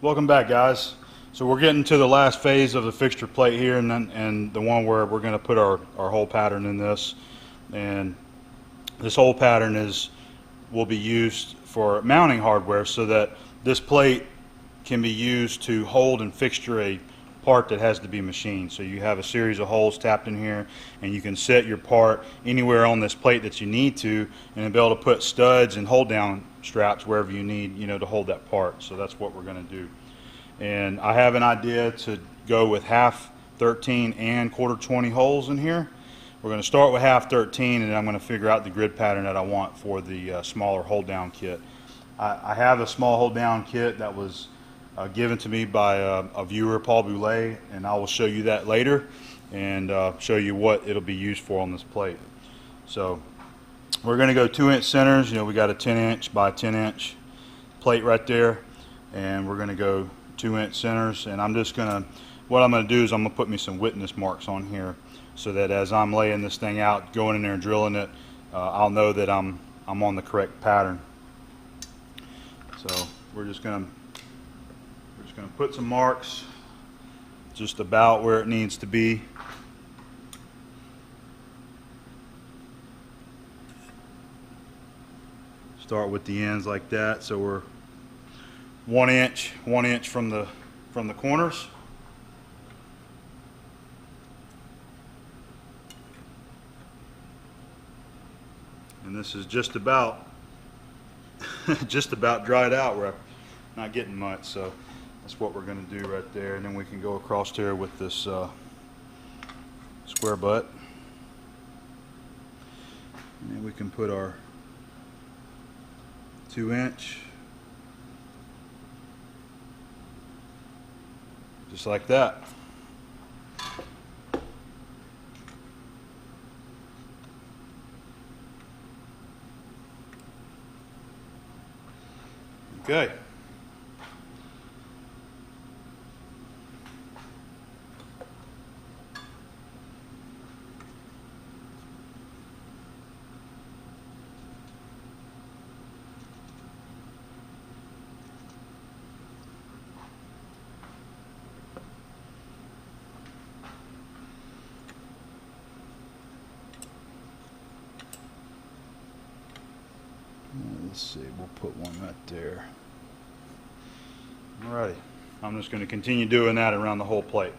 Welcome back, guys. So we're getting to the last phase of the fixture plate here, and the one where we're going to put our hole pattern in this. And this hole pattern will be used for mounting hardware, so that this plate can be used to hold and fixture a part that has to be machined. So you have a series of holes tapped in here, and you can set your part anywhere on this plate that you need to, and be able to put studs and hold down straps wherever you need, to hold that part. So that's what we're going to do. And I have an idea to go with half 13 and quarter 20 holes in here. We're going to start with half 13, and then I'm going to figure out the grid pattern that I want for the smaller hold down kit. I have a small hold down kit that was given to me by a viewer, Paul Boulay, and I will show you that later and show you what it'll be used for on this plate. So we're going to go 2-inch centers. We got a 10-inch by 10-inch plate right there, and we're going to go 2-inch centers. And what I'm going to do is I'm going to put me some witness marks on here, so that as I'm laying this thing out, going in there and drilling it, I'll know that I'm on the correct pattern. So we're just going to put some marks just about where it needs to be. Start with the ends like that, so we're 1 inch from the corners. And this is just about dried out. We're not getting much, so that's what we're going to do right there. And then we can go across here with this square butt, and then we can put our 2-inch just like that. Okay. Let's see, we'll put one right there. Alrighty, I'm just going to continue doing that around the whole plate.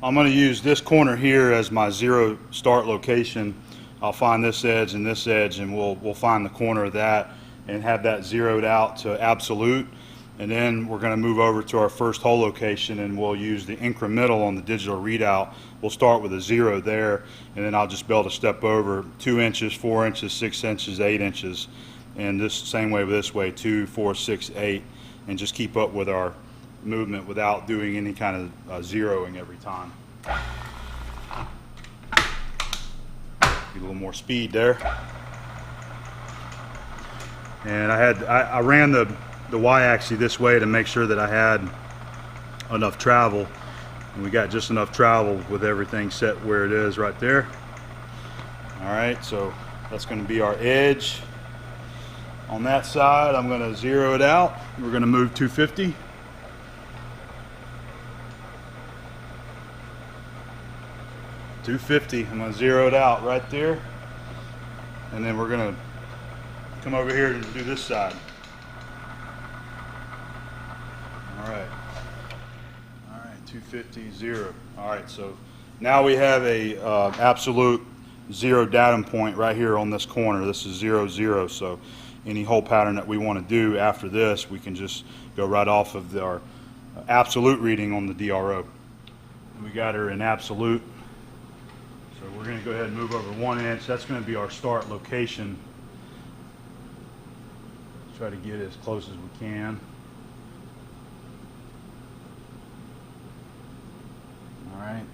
I'm going to use this corner here as my zero start location. I'll find this edge, and we'll find the corner of that and have that zeroed out to absolute. And then we're going to move over to our first hole location, and we'll use the incremental on the digital readout. We'll start with a 0 there, and then I'll just be able to step over 2 inches, 4 inches, 6 inches, 8 inches, and this same way with this way, 2, 4, 6, 8, and just keep up with our movement without doing any kind of zeroing every time. Get a little more speed there. And I ran the y-axis this way to make sure that I had enough travel, and we got just enough travel with everything set where it is right there. Alright, so that's going to be our edge. On that side, I'm going to zero it out. We're going to move 250. I'm going to zero it out right there, and then we're going to come over here and do this side. Alright, 250, 0. Alright, so now we have a absolute 0 datum point right here on this corner. This is 0, 0, so any hole pattern that we want to do after this, we can just go right off of our absolute reading on the DRO. We got her in absolute, so we're going to go ahead and move over 1 inch. That's going to be our start location. Try to get as close as we can. Alright.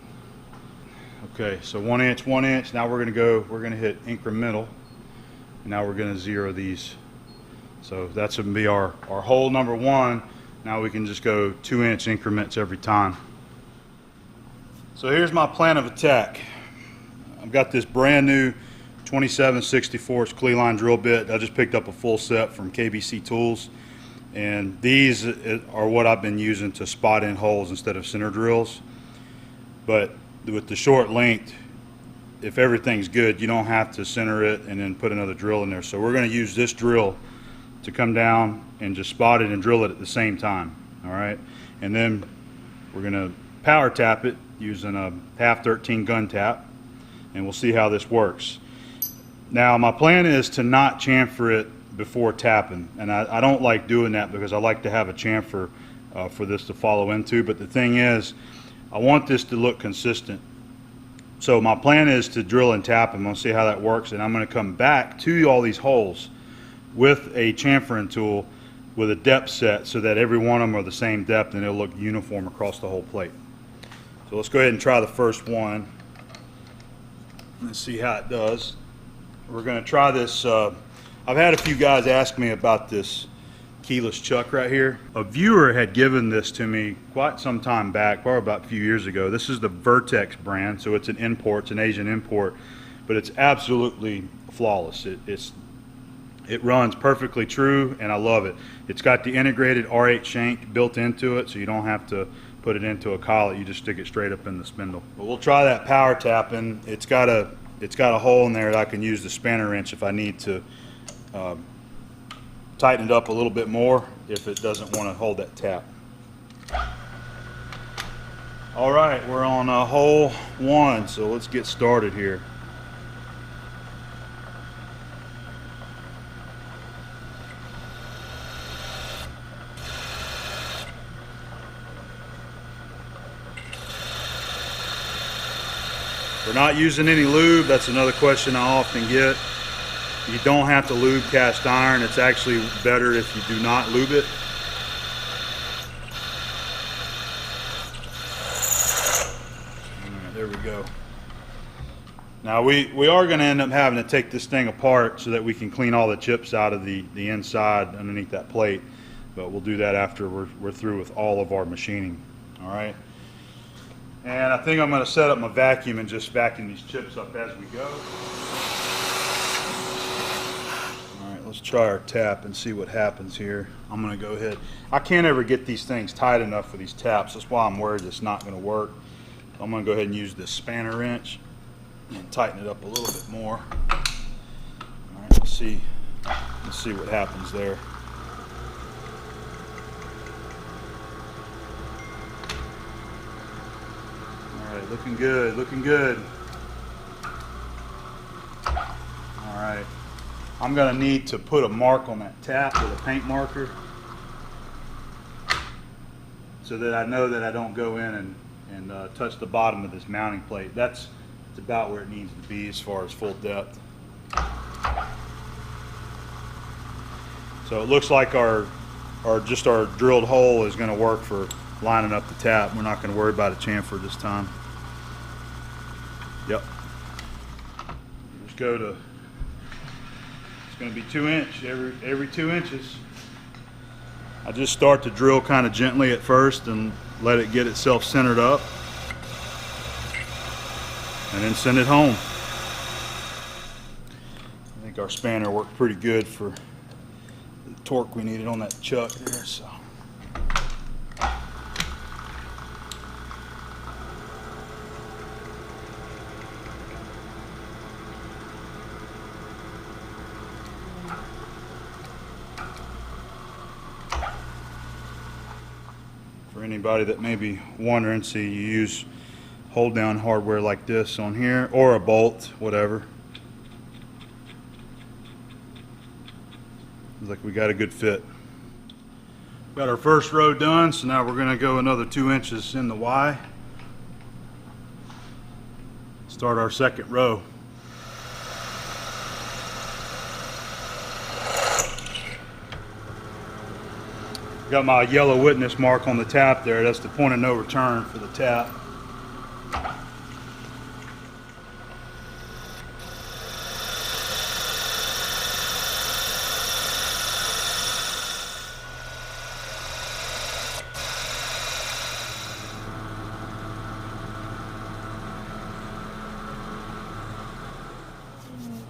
Okay, so 1 inch, 1 inch. Now we're going to hit incremental. And now we're going to zero these. So that's going to be our hole number 1. Now we can just go 2-inch increments every time. So here's my plan of attack. I've got this brand new 27/64 Cleeline drill bit. I just picked up a full set from KBC Tools, and these are what I've been using to spot in holes instead of center drills. But with the short length, if everything's good, you don't have to center it and then put another drill in there. So we're going to use this drill to come down and just spot it and drill it at the same time. All right, and then we're going to power tap it using a 1/2-13 gun tap, and we'll see how this works. Now my plan is to not chamfer it before tapping, and I don't like doing that because I like to have a chamfer for this to follow into. But the thing is, I want this to look consistent. So my plan is to drill and tap. I'm going to see how that works, and I'm going to come back to all these holes with a chamfering tool with a depth set so that every one of them are the same depth and it'll look uniform across the whole plate. So let's go ahead and try the first one. Let's see how it does. We're going to try this. I've had a few guys ask me about this keyless chuck right here. A viewer had given this to me quite some time back, probably about a few years ago. This is the Vertex brand, so it's an import, it's an Asian import, but it's absolutely flawless. It runs perfectly true, and I love it. It's got the integrated R8 shank built into it, so you don't have to put it into a collet. You just stick it straight up in the spindle. But we'll try that power tapping. It's got a hole in there that I can use the spanner wrench if I need to tighten it up a little bit more if it doesn't want to hold that tap. All right, we're on hole 1, so let's get started here. We're not using any lube. That's another question I often get. You don't have to lube cast iron. It's actually better if you do not lube it. All right, there we go. Now we are going to end up having to take this thing apart so that we can clean all the chips out of the inside underneath that plate. But we'll do that after we're through with all of our machining. All right. And I think I'm going to set up my vacuum and just vacuum these chips up as we go. Let's try our tap and see what happens here. I'm going to go ahead. I can't ever get these things tight enough for these taps. That's why I'm worried it's not going to work. I'm going to go ahead and use this spanner wrench and tighten it up a little bit more. All right, let's see what happens there. All right, looking good, looking good. All right. I'm going to need to put a mark on that tap with a paint marker so that I know that I don't go in and touch the bottom of this mounting plate. That's about where it needs to be as far as full depth. So it looks like our drilled hole is going to work for lining up the tap. We're not going to worry about a chamfer this time. Yep. Just go to. Going to be 2 inch every 2 inches. I just start to drill kind of gently at first and let it get itself centered up, and then send it home. I think our spanner worked pretty good for the torque we needed on that chuck there. So. For anybody that may be wondering, see, you use hold down hardware like this on here, or a bolt, whatever. Looks like we got a good fit. Got our first row done, so now we're going to go another 2 inches in the Y. Start our second row. Got my yellow witness mark on the tap there. That's the point of no return for the tap.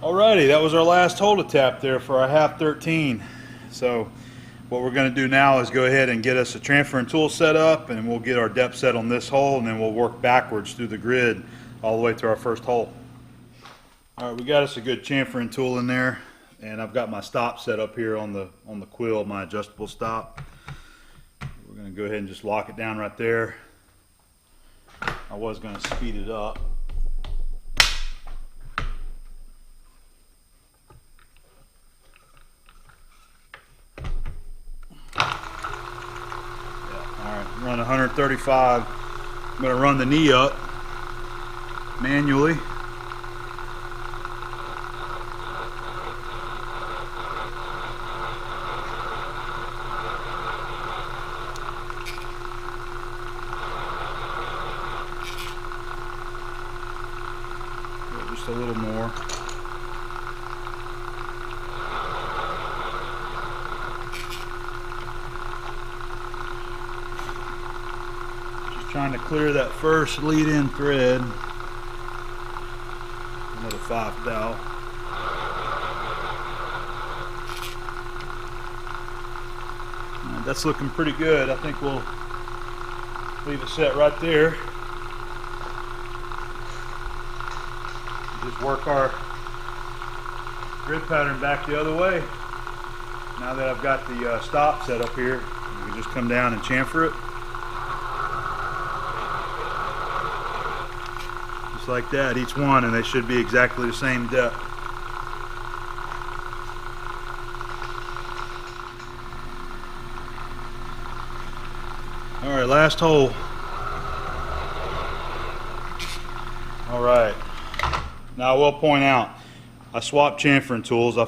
Alrighty, that was our last hole to tap there for our half 13. So what we're going to do now is go ahead and get us a chamfering tool set up, and we'll get our depth set on this hole, and then we'll work backwards through the grid all the way to our first hole. Alright, we got us a good chamfering tool in there, and I've got my stop set up here on the quill, my adjustable stop. We're going to go ahead and just lock it down right there. I was going to speed it up. Run 135. I'm going to run the knee up manually. Just a little more. Trying to clear that first lead-in thread. Another 5 dowel. That's looking pretty good. I think we'll leave it set right there. Just work our grid pattern back the other way. Now that I've got the stop set up here, we can just come down and chamfer it. Like that, each one, and they should be exactly the same depth. All right, last hole. All right, now I will point out, I swapped chamfering tools. I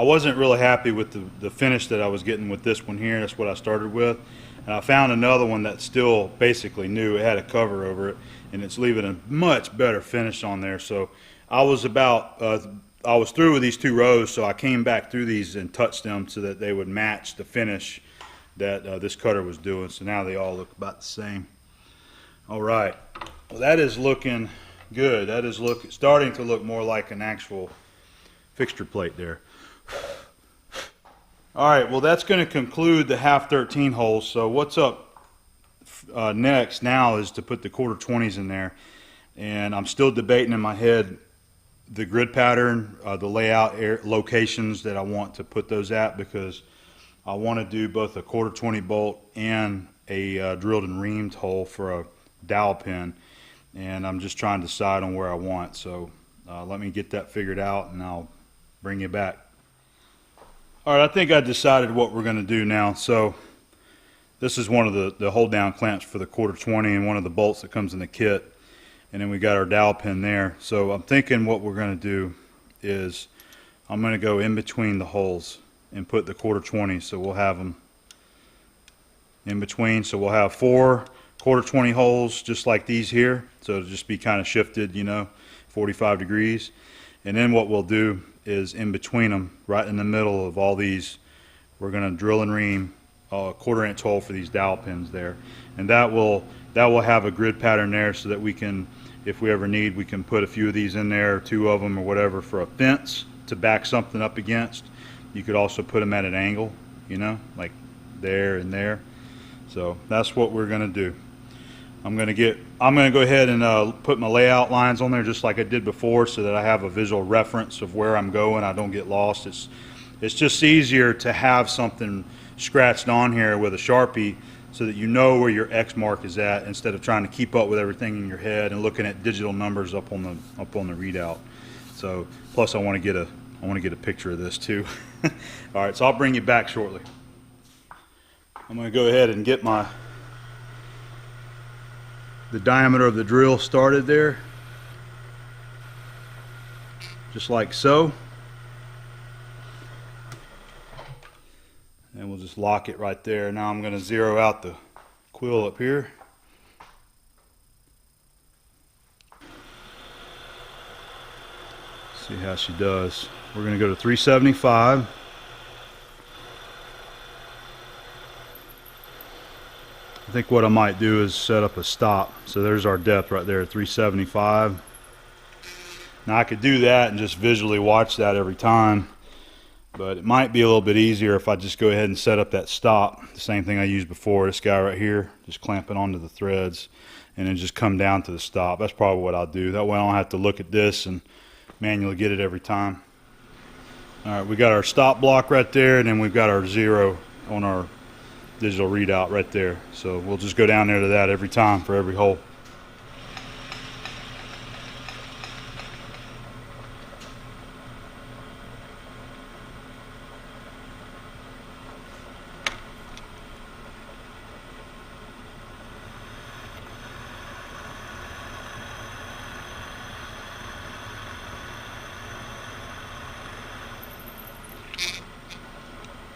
wasn't really happy with the finish that I was getting with this one here. That's what I started with, and I found another one that's still basically new. It had a cover over it, and it's leaving a much better finish on there. So I was through with these 2 rows, so I came back through these and touched them so that they would match the finish that this cutter was doing. So now they all look about the same. All right, well, that is looking good. That is starting to look more like an actual fixture plate there. All right, well, that's going to conclude the half 13 holes. So what's up next now is to put the 1/4-20s in there, and I'm still debating in my head the grid pattern, the layout locations that I want to put those at, because I want to do both a 1/4-20 bolt and a drilled and reamed hole for a dowel pin, and I'm just trying to decide on where I want. So let me get that figured out, and I'll bring you back. All right, I think I decided what we're going to do now. So this is one of the hold down clamps for the 1/4-20 and one of the bolts that comes in the kit. And then we got our dowel pin there. So I'm thinking what we're going to do is I'm going to go in between the holes and put the 1/4-20. So we'll have them in between. So we'll have 4 1/4-20 holes just like these here. So it'll just be kind of shifted, 45 degrees. And then what we'll do is in between them, right in the middle of all these, we're going to drill and ream a 1/4-inch hole for these dowel pins there, and that will have a grid pattern there, so that we can, if we ever need, we can put a few of these in there, 2 of them or whatever, for a fence to back something up against. You could also put them at an angle, like there and there. So that's what we're going to do. I'm going to go ahead and put my layout lines on there just like I did before, so that I have a visual reference of where I'm going. I don't get lost. It's just easier to have something scratched on here with a Sharpie, so that you know where your X mark is at, instead of trying to keep up with everything in your head and looking at digital numbers up on the readout. So plus I want to get a picture of this too. All right, so I'll bring you back shortly. I'm going to go ahead and get the diameter of the drill started there, just like so, and we'll just lock it right there. Now I'm going to zero out the quill up here. See how she does. We're going to go to 375. I think what I might do is set up a stop. So there's our depth right there at 375. Now I could do that and just visually watch that every time, but it might be a little bit easier if I just go ahead and set up that stop. The same thing I used before, this guy right here, just clamp it onto the threads and then just come down to the stop. That's probably what I'll do. That way I don't have to look at this and manually get it every time. All right, we got our stop block right there, and then we've got our 0 on our digital readout right there. So we'll just go down there to that every time for every hole.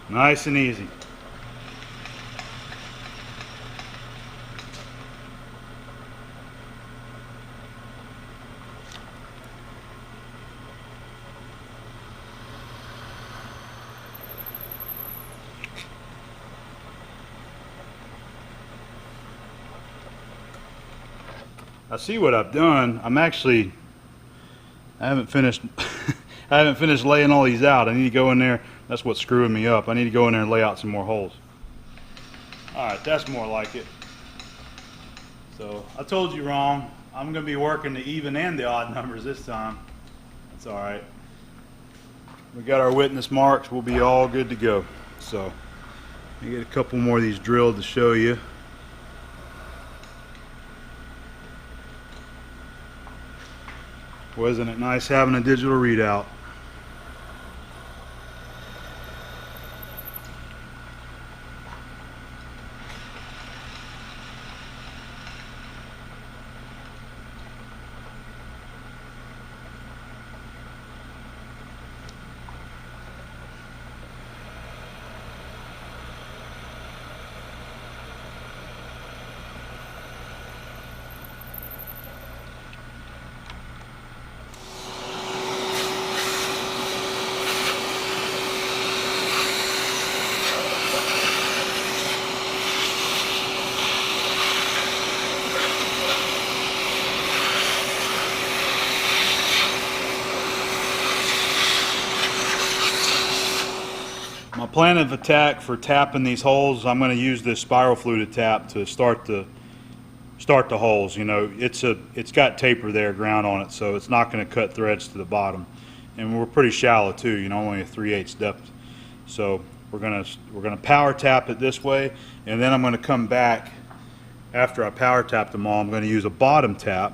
Nice and easy. I see what I've done. I haven't finished I haven't finished laying all these out. I need to go in there. That's what's screwing me up. I need to go in there and lay out some more holes. Alright, that's more like it. So I told you wrong. I'm going to be working the even and the odd numbers this time. That's alright. We got our witness marks. We'll be all good to go. So let me get a couple more of these drilled to show you. Wasn't it nice having a digital readout? My plan of attack for tapping these holes, I'm going to use this spiral fluted tap to start the holes. You know, it's got taper there, ground on it, so it's not going to cut threads to the bottom. And we're pretty shallow too, you know, only a 3/8 depth. So we're gonna power tap it this way, and then I'm going to come back after I power tap them all. I'm going to use a bottom tap,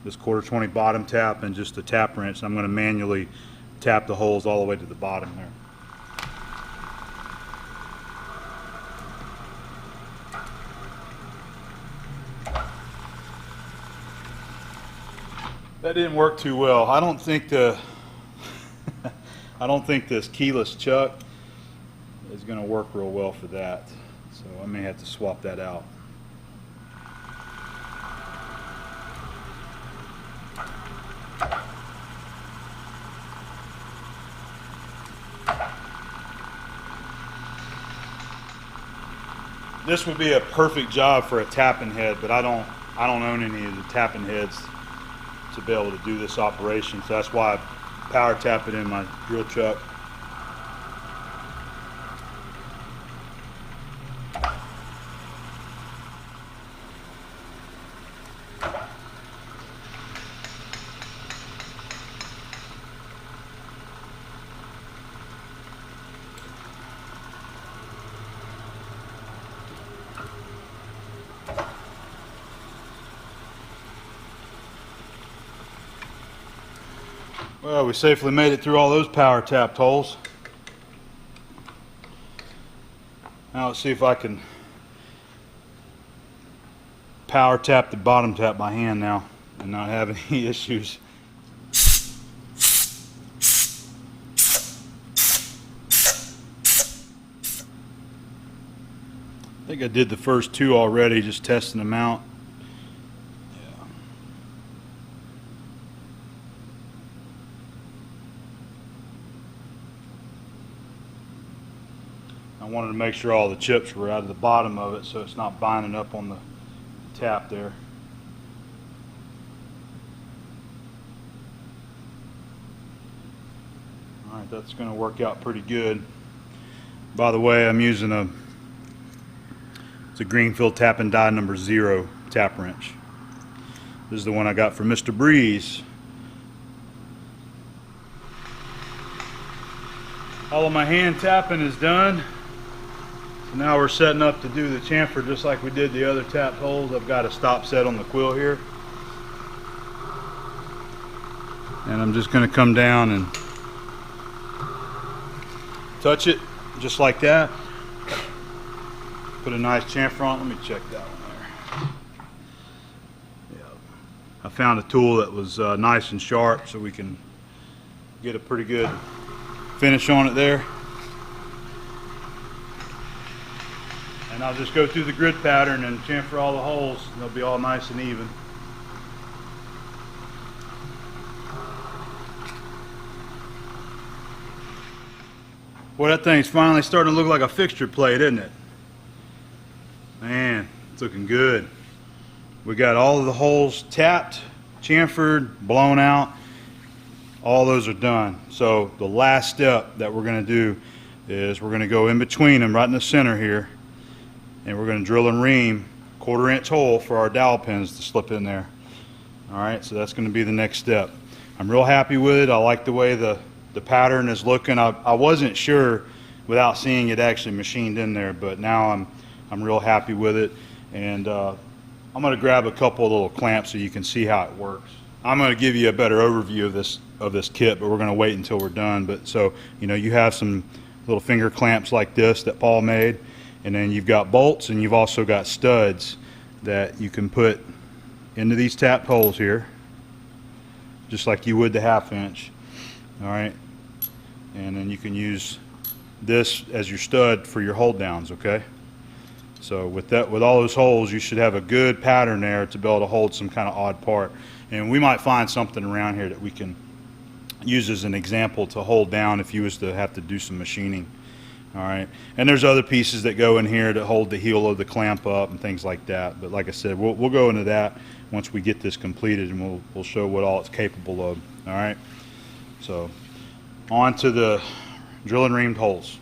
this 1/4-20 bottom tap, and just a tap wrench. I'm going to manually tap the holes all the way to the bottom there. That didn't work too well. I don't think I don't think this keyless chuck is going to work real well for that. So I may have to swap that out. This would be a perfect job for a tapping head, but I don't own any of the tapping heads to be able to do this operation, so that's why I power tap it in my drill chuck. Well, we safely made it through all those power tapped holes. Now let's see if I can power tap the bottom tap by hand now and not have any issues. I think I did the first two already, just testing them out. I wanted to make sure all the chips were out of the bottom of it so it's not binding up on the tap there. All right, that's going to work out pretty good. By the way, I'm using it's a Greenfield tap and die number 0 tap wrench. This is the one I got from Mr. Breeze. All of my hand tapping is done. So now we're setting up to do the chamfer just like we did the other tapped holes. I've got a stop set on the quill here. And I'm just going to come down and touch it just like that. Put a nice chamfer on. Let me check that one there. Yeah. I found a tool that was nice and sharp so we can get a pretty good finish on it there. And I'll just go through the grid pattern and chamfer all the holes, and they'll be all nice and even. Well, that thing's finally starting to look like a fixture plate, isn't it? Man, it's looking good. We got all of the holes tapped, chamfered, blown out. All those are done. So the last step that we're going to do is we're going to go in between them right in the center here, and we're going to drill and ream a 1/4 inch hole for our dowel pins to slip in there. All right, so that's going to be the next step. I'm real happy with it. I like the way the pattern is looking. I wasn't sure without seeing it actually machined in there, but now I'm real happy with it. And I'm going to grab a couple of little clamps so you can see how it works. I'm going to give you a better overview of this kit, but we're going to wait until we're done. But so, you know, you have some little finger clamps like this that Paul made, and then you've got bolts, and you've also got studs that you can put into these tapped holes here, just like you would the 1/2 inch. All right, and then you can use this as your stud for your hold downs. Okay, so with all those holes, you should have a good pattern there to be able to hold some kind of odd part. And we might find something around here that we can use as an example to hold down if you was to have to do some machining. All right, and there's other pieces that go in here to hold the heel of the clamp up and things like that. But like I said, we'll go into that once we get this completed, and we'll show what all it's capable of. All right, so on to the drill and reamed holes.